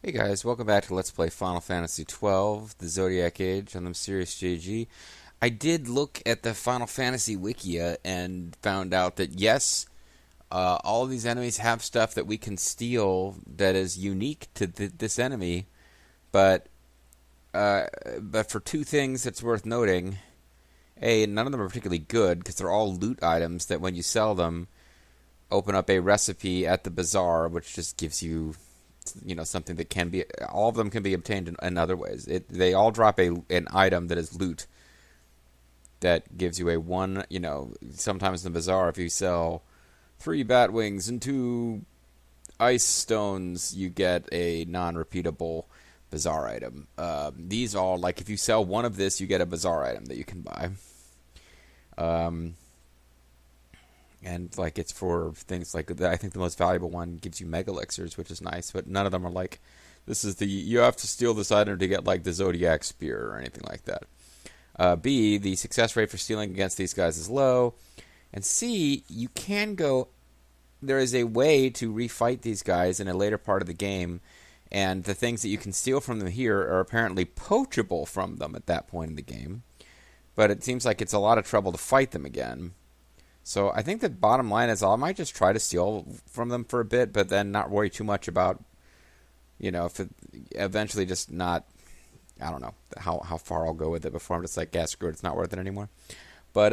Hey guys, welcome back to Let's Play Final Fantasy XII, the Zodiac Age on the MysteriousJG. I did look at the Final Fantasy Wikia and found out that yes, all of these enemies have stuff that we can steal that is unique to this enemy, but for two things that's worth noting. A, none of them are particularly good because they're all loot items that when you sell them, open up a recipe at the bazaar, which just gives you something that can be, all of them can be obtained in other ways. They all drop an item that is loot that gives you a one, sometimes in the bazaar, if you sell 3 bat wings and 2 ice stones, you get a non-repeatable bazaar item. These all, like, if you sell one of this, you get a bazaar item that you can buy. And like it's for things like I think the most valuable one gives you mega elixirs, which is nice, but none of them are like, you have to steal this item to get like the Zodiac spear or anything like that. B, the success rate for stealing against these guys is low. And C, you can go, there is a way to refight these guys in a later part of the game, and the things that you can steal from them here are apparently poachable from them at that point in the game. But it seems like it's a lot of trouble to fight them again. So I think the bottom line is I might just try to steal from them for a bit, but then not worry too much about, if it eventually just not, I don't know how far I'll go with it before I'm just like, yeah, screw it, it's not worth it anymore. But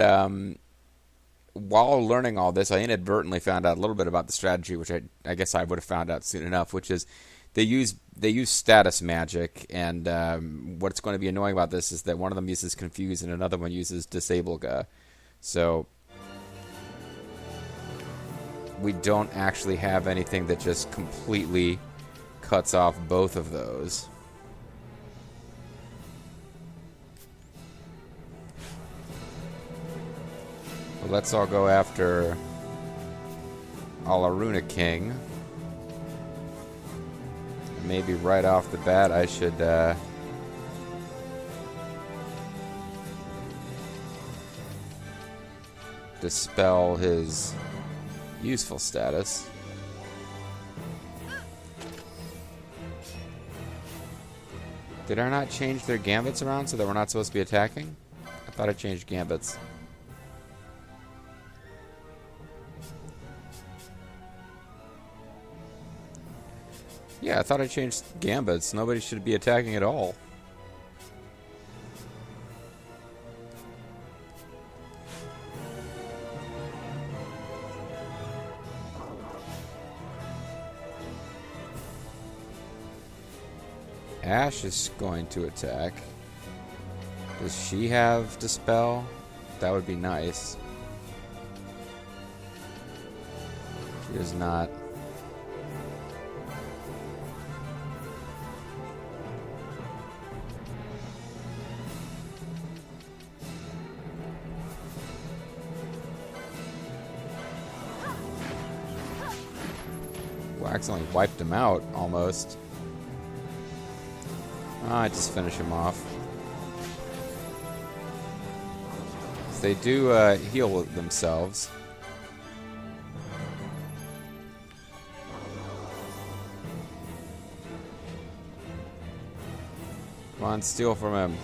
while learning all this, I inadvertently found out a little bit about the strategy, which I guess I would have found out soon enough, which is they use status magic, and what's going to be annoying about this is that one of them uses Confuse and another one uses Disable. So we don't actually have anything that just completely cuts off both of those. But let's all go after Alaruna King. And maybe right off the bat I should dispel his useful status. Did I not change their gambits around so that we're not supposed to be attacking? I thought I changed gambits. Yeah, I thought I changed gambits. Nobody should be attacking at all. Ash is going to attack. Does she have Dispel? That would be nice. She does not. Well, I accidentally wiped him out, almost. I just finish him off. They do heal themselves. Come on, steal from him.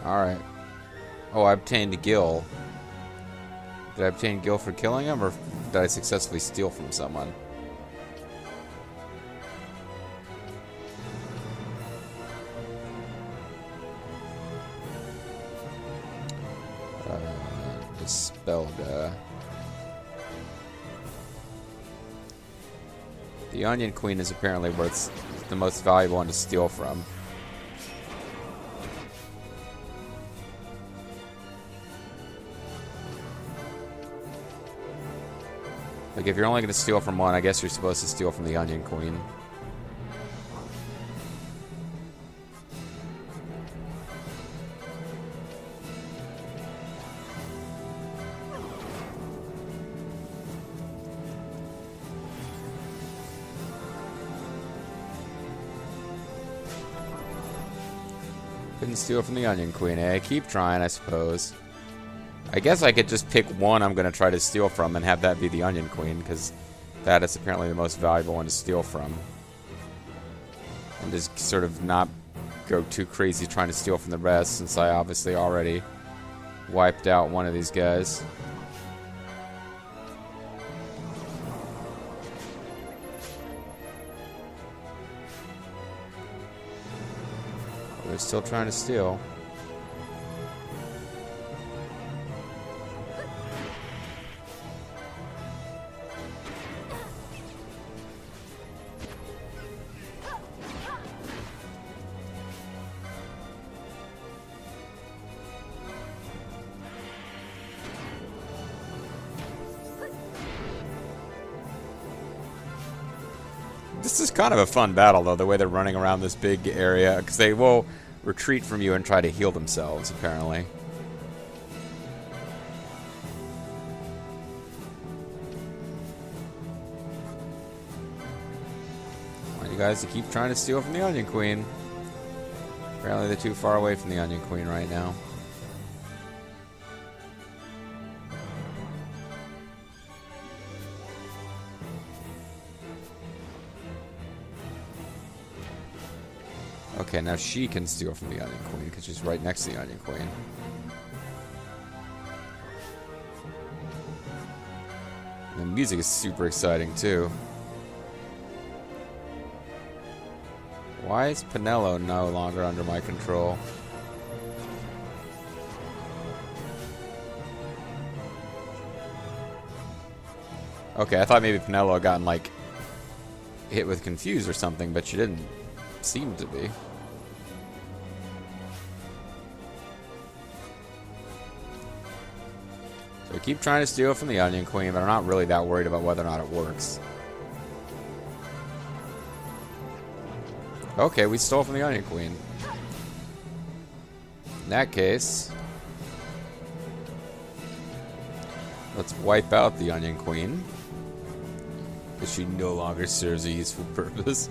Alright. Oh, I obtained a Gil. Did I obtain Gil for killing him, or did I successfully steal from someone? Dispelga. The Onion Queen is apparently worth the most valuable one to steal from. Like, if you're only going to steal from one, I guess you're supposed to steal from the Onion Queen. Couldn't steal from the Onion Queen, eh? Keep trying, I suppose. I guess I could just pick one I'm going to try to steal from and have that be the Onion Queen, because that is apparently the most valuable one to steal from. And just sort of not go too crazy trying to steal from the rest, since I obviously already wiped out one of these guys. They're still trying to steal. This is kind of a fun battle, though, the way they're running around this big area, because they will retreat from you and try to heal themselves, apparently. I want you guys to keep trying to steal from the Onion Queen. Apparently they're too far away from the Onion Queen right now. Okay, now she can steal from the Onion Queen because she's right next to the Onion Queen. The music is super exciting too. Why is Pinello no longer under my control? Okay, I thought maybe Pinello had gotten, like, hit with Confuse or something, but she didn't seem to be. So I keep trying to steal from the Onion Queen, but I'm not really that worried about whether or not it works. Okay, we stole from the Onion Queen. In that case, let's wipe out the Onion Queen, because she no longer serves a useful purpose.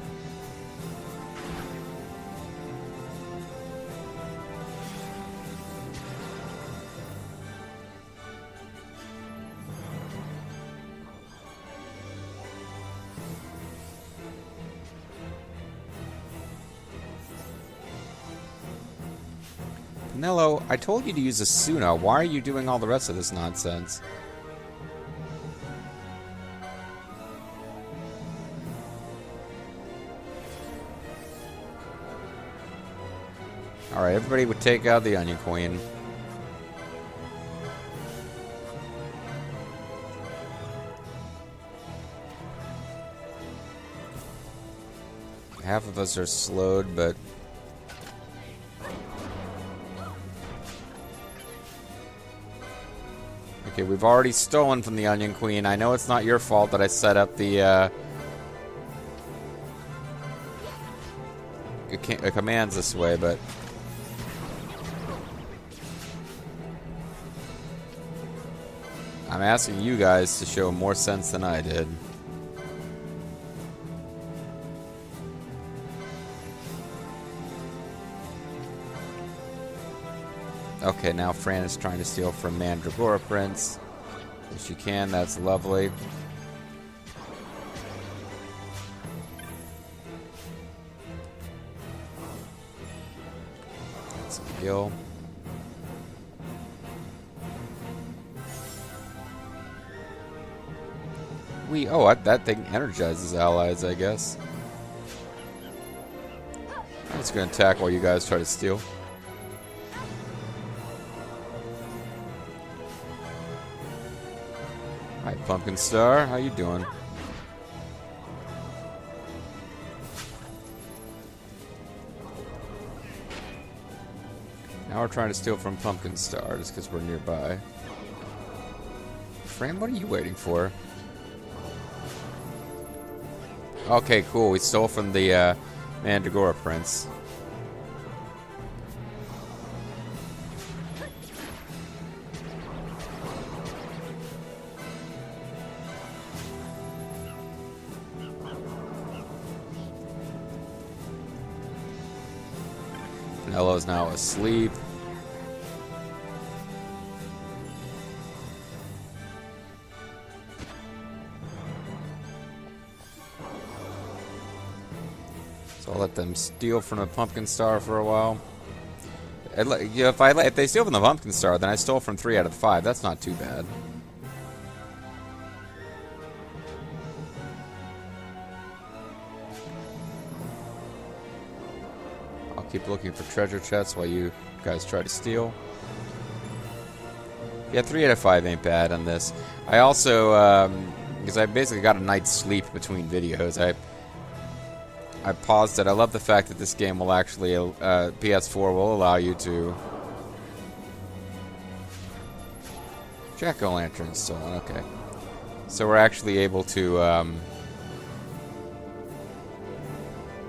Pinello, I told you to use Asuna. Why are you doing all the rest of this nonsense? Alright, everybody would take out the Onion Queen. Half of us are slowed, but... Okay, we've already stolen from the Onion Queen. I know it's not your fault that I set up the commands this way, but... I'm asking you guys to show more sense than I did. Okay, now Fran is trying to steal from Mandragora Prince. If she can, that's lovely. That's a heal. That thing energizes allies, I guess. I'm just gonna attack while you guys try to steal. Hi, Pumpkin Star. How you doing? Now we're trying to steal from Pumpkin Star just because we're nearby. Fran, what are you waiting for? Okay, cool. We stole from the Mandragora Prince. Pinello's now asleep. So I'll let them steal from the Pumpkin Star for a while. If they steal from the Pumpkin Star, then I stole from 3 out of 5. That's not too bad. I'll keep looking for treasure chests while you guys try to steal. Yeah, 3 out of 5 ain't bad on this. I also, because I basically got a night's sleep between videos, I paused it. I love the fact that this game will actually, PS4 will allow you to... Jack-o'-lantern stolen, okay. So we're actually able to, any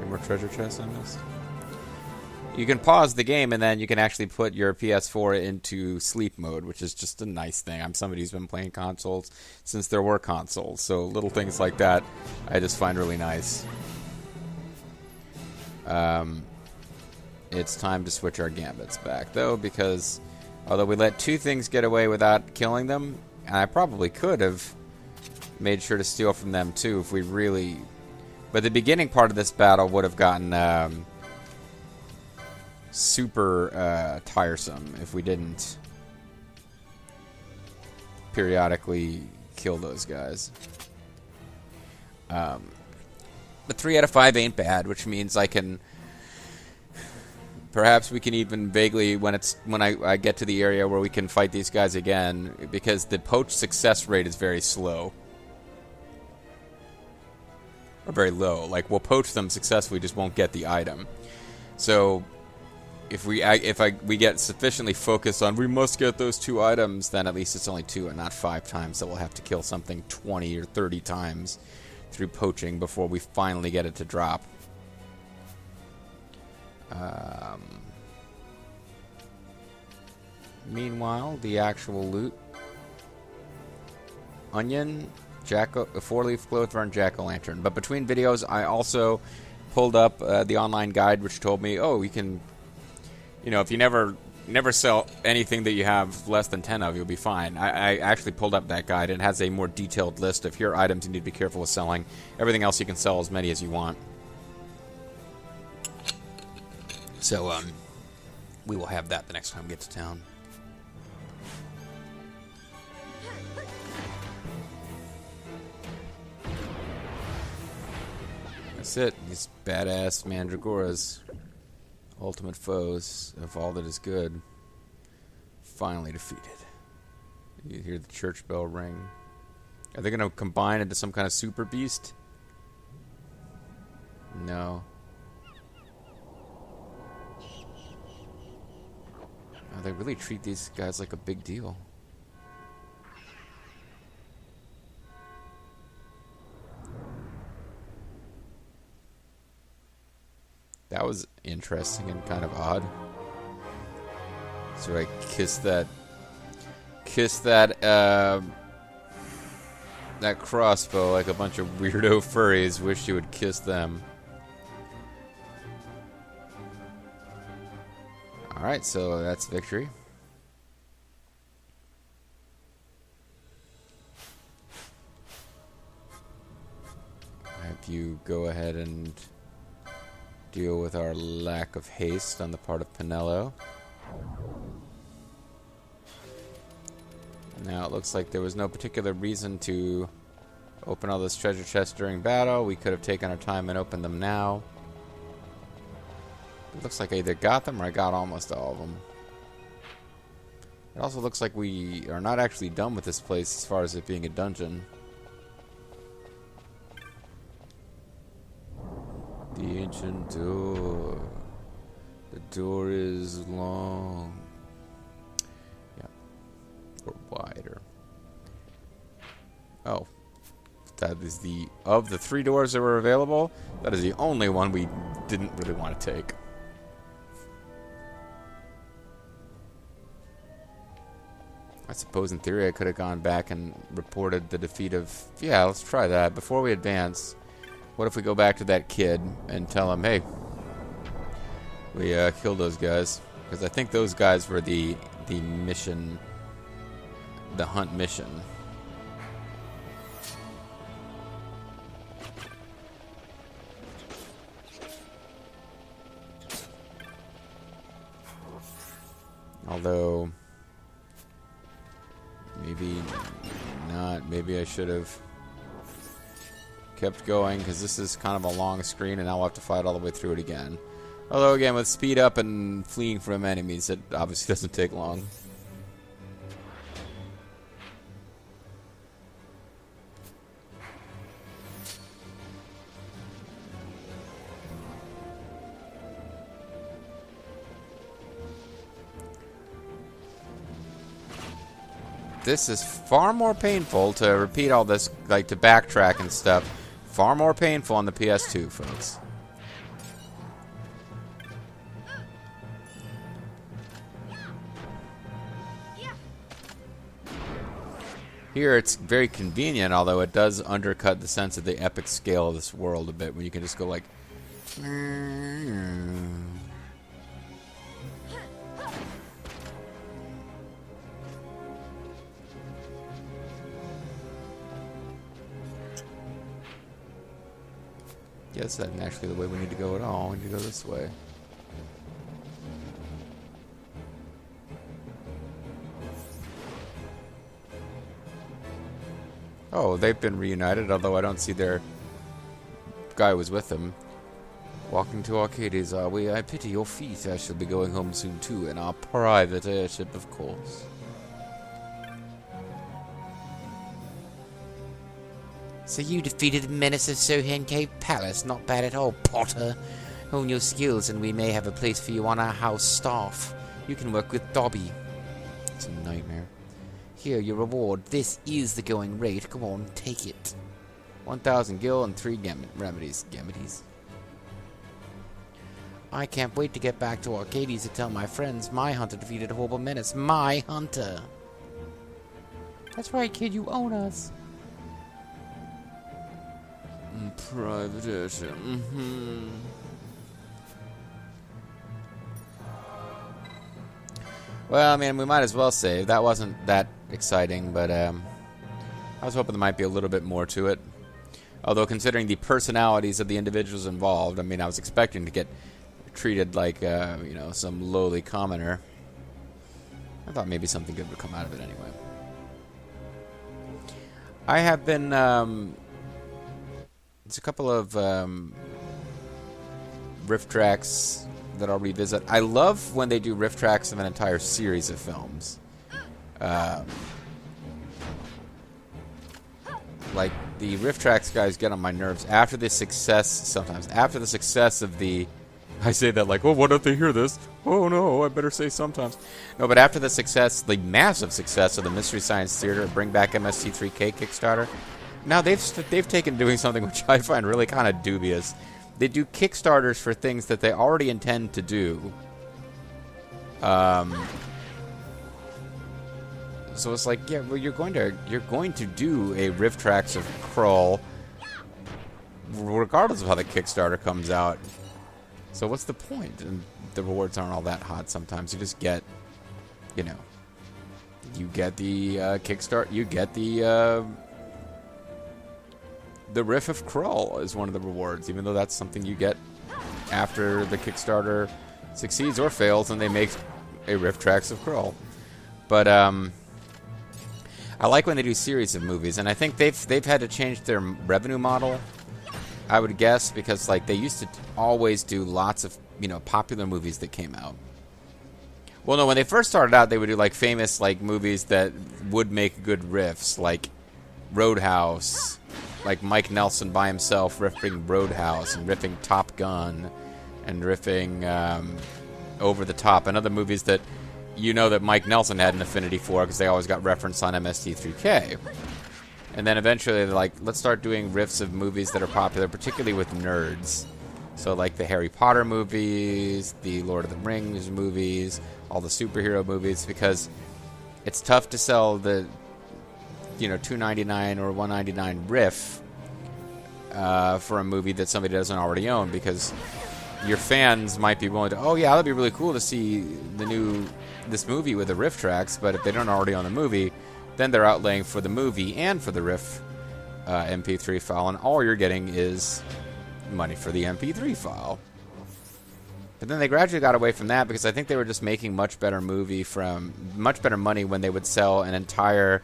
more treasure chests on this? You can pause the game and then you can actually put your PS4 into sleep mode, which is just a nice thing. I'm somebody who's been playing consoles since there were consoles, so little things like that I just find really nice. It's time to switch our gambits back, though, because although we let 2 things get away without killing them, and I probably could have made sure to steal from them, too, if we really... But the beginning part of this battle would have gotten super tiresome if we didn't periodically kill those guys. But 3 out of 5 ain't bad, which means I can... Perhaps we can even vaguely, when I get to the area where we can fight these guys again, because the poach success rate is very slow. Or very low. Like, we'll poach them successfully, just won't get the item. So, if we get sufficiently focused on, we must get those 2 items, then at least it's only 2 and not 5 times that we'll have to kill something 20 or 30 times through poaching before we finally get it to drop. Meanwhile, the actual loot. Onion, 4-leaf glowthorn, jack-o'-lantern. But between videos, I also pulled up the online guide, which told me, oh, you can, if you never sell anything that you have less than 10 of, you'll be fine. I actually pulled up that guide, and it has a more detailed list of here items you need to be careful with selling. Everything else you can sell as many as you want. So, we will have that the next time we get to town. That's it. These badass Mandragoras, ultimate foes of all that is good, finally defeated. You hear the church bell ring. Are they going to combine into some kind of super beast? No. Oh, they really treat these guys like a big deal. That was interesting and kind of odd. So I kissed that crossbow like a bunch of weirdo furries. Wish you would kiss them. Alright, so that's victory. Have you go ahead and deal with our lack of haste on the part of Pinello. Now it looks like there was no particular reason to open all those treasure chests during battle. We could have taken our time and opened them now. It looks like I either got them or I got almost all of them. It also looks like we are not actually done with this place as far as it being a dungeon. The ancient door. The door is long. Yeah. Or wider. Oh. That is the... Of the 3 doors that were available, that is the only one we didn't really want to take. I suppose in theory I could have gone back and reported the defeat of... Yeah, let's try that. Before we advance... What if we go back to that kid and tell him, hey, we killed those guys? Because I think those guys were the mission, the hunt mission. Although, maybe not. Maybe I should have kept going, because this is kind of a long screen, and I'll have to fight all the way through it again. Although, again, with speed up and fleeing from enemies, it obviously doesn't take long. This is far more painful to repeat all this, like to backtrack and stuff. Far more painful on the PS2, folks. Here it's very convenient, although it does undercut the sense of the epic scale of this world a bit, when you can just go like... Guess that's actually the way we need to go at all. We need to go this way. Oh, they've been reunited, although I don't see their guy who was with them. Walking to Arcades, are we? I pity your feet. I shall be going home soon too, in our private airship, of course. So you defeated the menace of Sohan Cave Palace. Not bad at all, Potter. Hone your skills and we may have a place for you on our house staff. You can work with Dobby. It's a nightmare. Here, your reward. This is the going rate. Come on, take it. 1,000 gil and 3 remedies. I can't wait to get back to Arcades to tell my friends my hunter defeated a horrible menace. My hunter. That's right, kid. You own us. Private airship. Well, I mean, we might as well save. That wasn't that exciting, but I was hoping there might be a little bit more to it. Although, considering the personalities of the individuals involved, I mean, I was expecting to get treated like, you know, some lowly commoner. I thought maybe something good would come out of it anyway. I have been... There's a couple of riff tracks that I'll revisit. I love when they do riff tracks of an entire series of films. Like, the riff tracks guys get on my nerves after the success, sometimes, after the success of the... I say that like, oh, why don't they hear this? Oh, no, I better say sometimes. No, but after the success, the massive success of the Mystery Science Theater, Bring Back MST3K Kickstarter, now they've taken doing something which I find really kind of dubious. They do Kickstarters for things that they already intend to do. So it's like, yeah, well, you're going to do a riff tracks of Krull, regardless of how the Kickstarter comes out. So what's the point? And the rewards aren't all that hot sometimes. You just get, you know, you get the Kickstart, you get the riff of Krull is one of the rewards, even though that's something you get after the Kickstarter succeeds or fails and they make a riff tracks of Krull. But I like when they do series of movies, and I think they've had to change their revenue model, I would guess, because like they used to always do lots of, you know, popular movies that came out. Well, no, when they first started out, they would do like famous like movies that would make good riffs, like Roadhouse, like Mike Nelson by himself riffing Roadhouse and riffing Top Gun and riffing Over the Top, and other movies that you know that Mike Nelson had an affinity for because they always got referenced on MST3K. And then eventually they're like, let's start doing riffs of movies that are popular, particularly with nerds. So like the Harry Potter movies, the Lord of the Rings movies, all the superhero movies, because it's tough to sell the, you know, $2.99 or $1.99 riff for a movie that somebody doesn't already own, because your fans might be willing to, oh yeah, that'd be really cool to see this movie with the riff tracks, but if they don't already own the movie, then they're outlaying for the movie and for the riff MP3 file, and all you're getting is money for the MP3 file. But then they gradually got away from that because I think they were just making much better money when they would sell an entire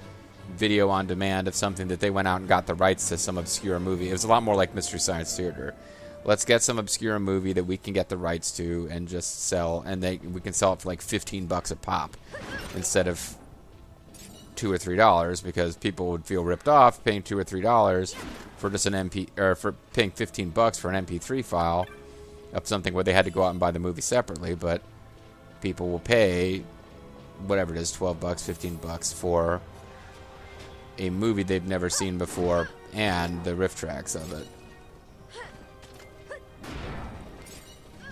video on demand of something that they went out and got the rights to some obscure movie. It was a lot more like Mystery Science Theater. Let's get some obscure movie that we can get the rights to and just sell, and we can sell it for like $15 a pop instead of $2 or $3, because people would feel ripped off paying $2 or $3 for just an for paying $15 for an MP3 file of something where they had to go out and buy the movie separately. But people will pay whatever it is, $12, $15 for a movie they've never seen before and the riff tracks of it.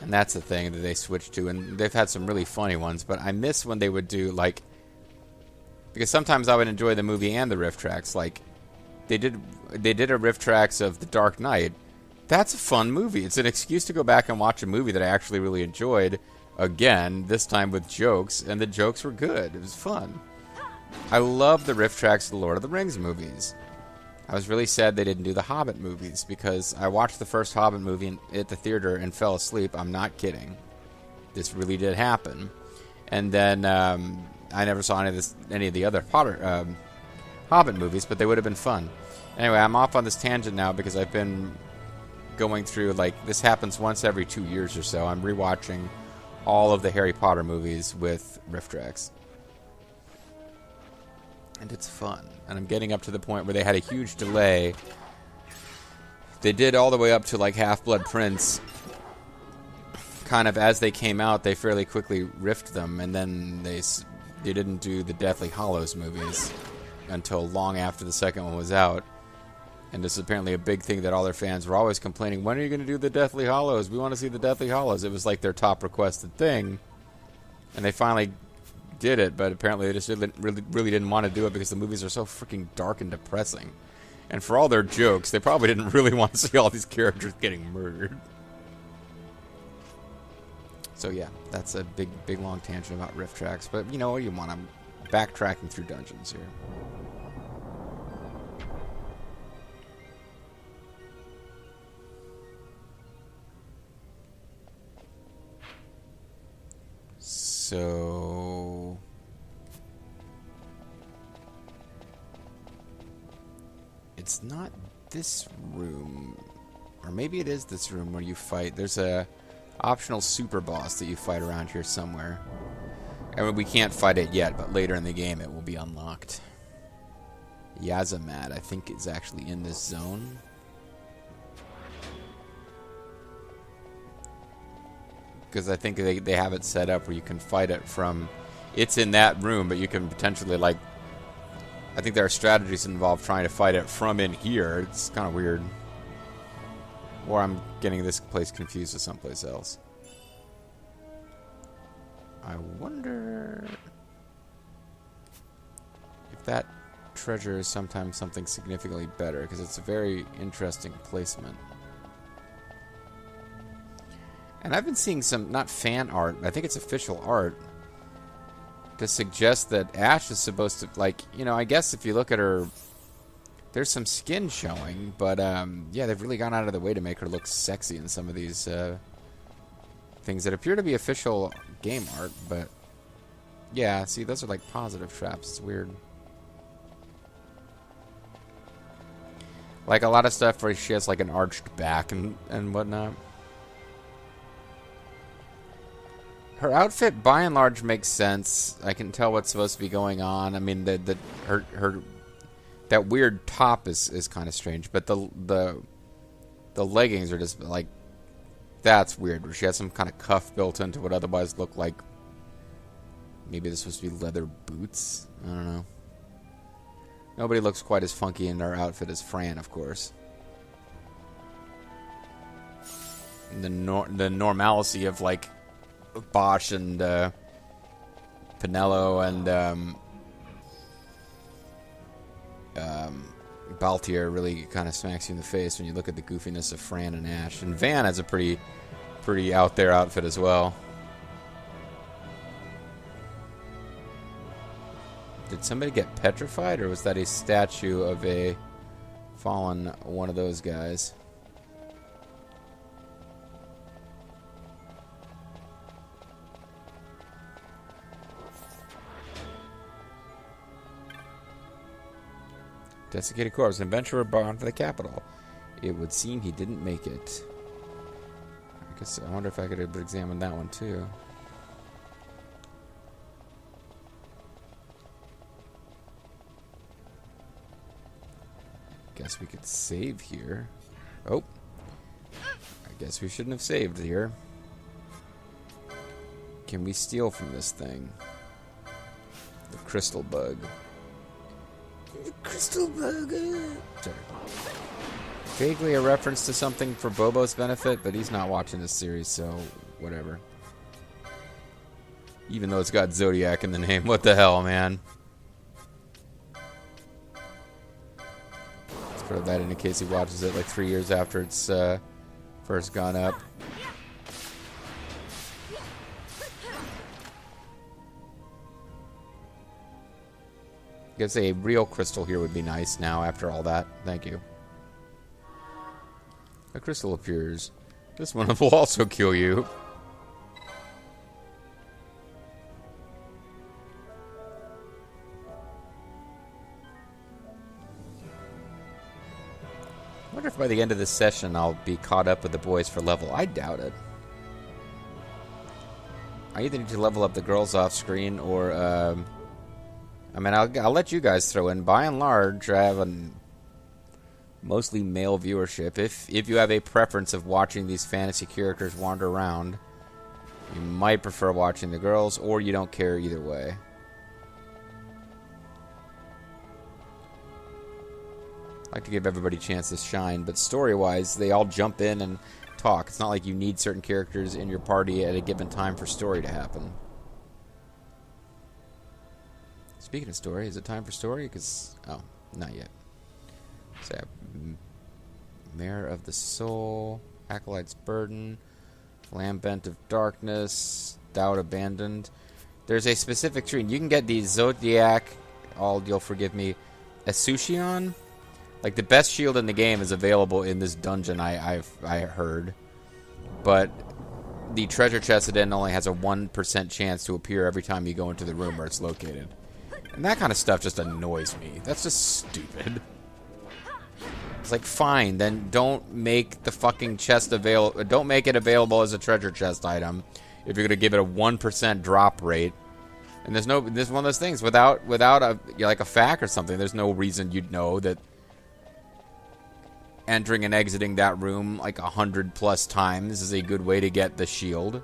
And that's the thing that they switched to, and they've had some really funny ones, but I miss when they would do, like, because sometimes I would enjoy the movie and the riff tracks. Like, they did a riff tracks of The Dark Knight. That's a fun movie. It's an excuse to go back and watch a movie that I actually really enjoyed again, this time with jokes, and the jokes were good. It was fun. I love the riff tracks of the Lord of the Rings movies. I was really sad they didn't do the Hobbit movies, because I watched the first Hobbit movie at the theater and fell asleep. I'm not kidding. This really did happen. And then I never saw any of the other Hobbit movies, but they would have been fun. Anyway, I'm off on this tangent now because I've been going through, like, this happens once every 2 years or so. I'm rewatching all of the Harry Potter movies with riff tracks. And it's fun. And I'm getting up to the point where they had a huge delay. They did all the way up to, like, Half-Blood Prince. Kind of as they came out, they fairly quickly riffed them, and then they didn't do the Deathly Hallows movies until long after the second one was out. And this is apparently a big thing that all their fans were always complaining, when are you going to do the Deathly Hallows? We want to see the Deathly Hallows. It was like their top requested thing. And they finally did it, but apparently they just really didn't want to do it because the movies are so freaking dark and depressing. And for all their jokes, they probably didn't really want to see all these characters getting murdered. So yeah, that's a big long tangent about riff tracks. But you know what you want? I'm backtracking through dungeons here. So it's not this room, or maybe it is this room where you fight. There's a optional super boss that you fight around here somewhere. I mean, we can't fight it yet, but later in the game it will be unlocked. Yazamat, I think, is actually in this zone. Because I think they have it set up where you can fight it from... It's in that room, but you can potentially, like... I think there are strategies involved trying to fight it from in here. It's kind of weird. Or I'm getting this place confused with someplace else. I wonder... if that treasure is sometimes something significantly better, because it's a very interesting placement. And I've been seeing some, not fan art, I think it's official art, to suggest that Ash is supposed to, like, you know, I guess if you look at her, there's some skin showing, but, yeah, they've really gone out of the way to make her look sexy in some of these things that appear to be official game art, but, yeah, see, those are, like, positive traps. It's weird. Like, a lot of stuff where she has, like, an arched back and whatnot. Her outfit, by and large, makes sense. I can tell what's supposed to be going on. I mean, her that weird top is kind of strange, but the leggings are just like, that's weird. Where she has some kind of cuff built into what otherwise look like, maybe they're supposed to be leather boots. I don't know. Nobody looks quite as funky in their outfit as Fran, of course. And the normalcy of, like, Bosch and Pinello and Baltier really kind of smacks you in the face when you look at the goofiness of Fran and Ash. And Van has a pretty out there outfit as well. Did somebody get petrified, or was that a statue of a fallen one of those guys? Desiccated corpse. An adventurer bound for the capital. It would seem he didn't make it. I wonder if I could examine that one too. Guess we could save here. Oh. I guess we shouldn't have saved here. Can we steal from this thing? The crystal bug. The crystal bug. Sorry. Vaguely a reference to something for Bobo's benefit, but he's not watching this series, so whatever. Even though it's got Zodiac in the name. What the hell, man? Let's put that in case he watches it like 3 years after it's first gone up. I guess a real crystal here would be nice now after all that. Thank you. A crystal appears. This one will also kill you. I wonder if by the end of this session I'll be caught up with the boys for level. I doubt it. I either need to level up the girls off screen or, I mean, I'll let you guys throw in. By and large, I have a mostly male viewership. If you have a preference of watching these fantasy characters wander around, you might prefer watching the girls, or you don't care either way. I like to give everybody a chance to shine, but story-wise, they all jump in and talk. It's not like you need certain characters in your party at a given time for story to happen. Speaking of story, is it time for story? Because, oh, not yet. So, Mare of the Soul, Acolyte's Burden, Lambent of Darkness, Doubt Abandoned. There's a specific tree. You can get the Zodiac, you'll forgive me, Asuncion. Like, the best shield in the game is available in this dungeon, I heard. But the treasure chest then only has a 1% chance to appear every time you go into the room where it's located. And that kind of stuff just annoys me. That's just stupid. It's like, fine, then don't make the fucking chest available. Don't make it available as a treasure chest item if you're gonna give it a 1% drop rate. And there's one of those things without a like a FAQ or something. There's no reason you'd know that entering and exiting that room like 100+ times is a good way to get the shield.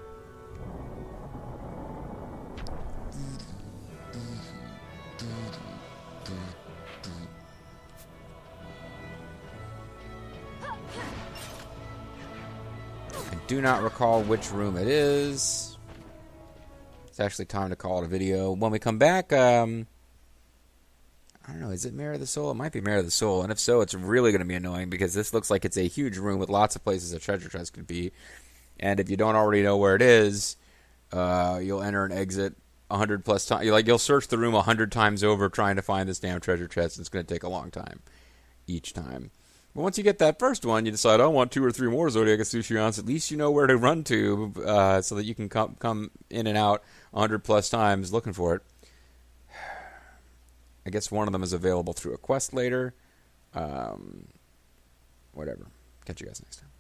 I do not recall which room it is. It's actually time to call it a video. When we come back, I don't know, is it Mare of the Soul? It might be Mare of the Soul, and if so, it's really going to be annoying because this looks like it's a huge room with lots of places a treasure chest could be. And if you don't already know where it is, you'll enter and exit 100+ times. You'll search the room 100 times over trying to find this damn treasure chest, and it's going to take a long time each time. But once you get that first one, you decide, I want 2 or 3 more Zodiac Asuncions. At least you know where to run to so that you can come in and out 100+ times looking for it. I guess one of them is available through a quest later. Whatever. Catch you guys next time.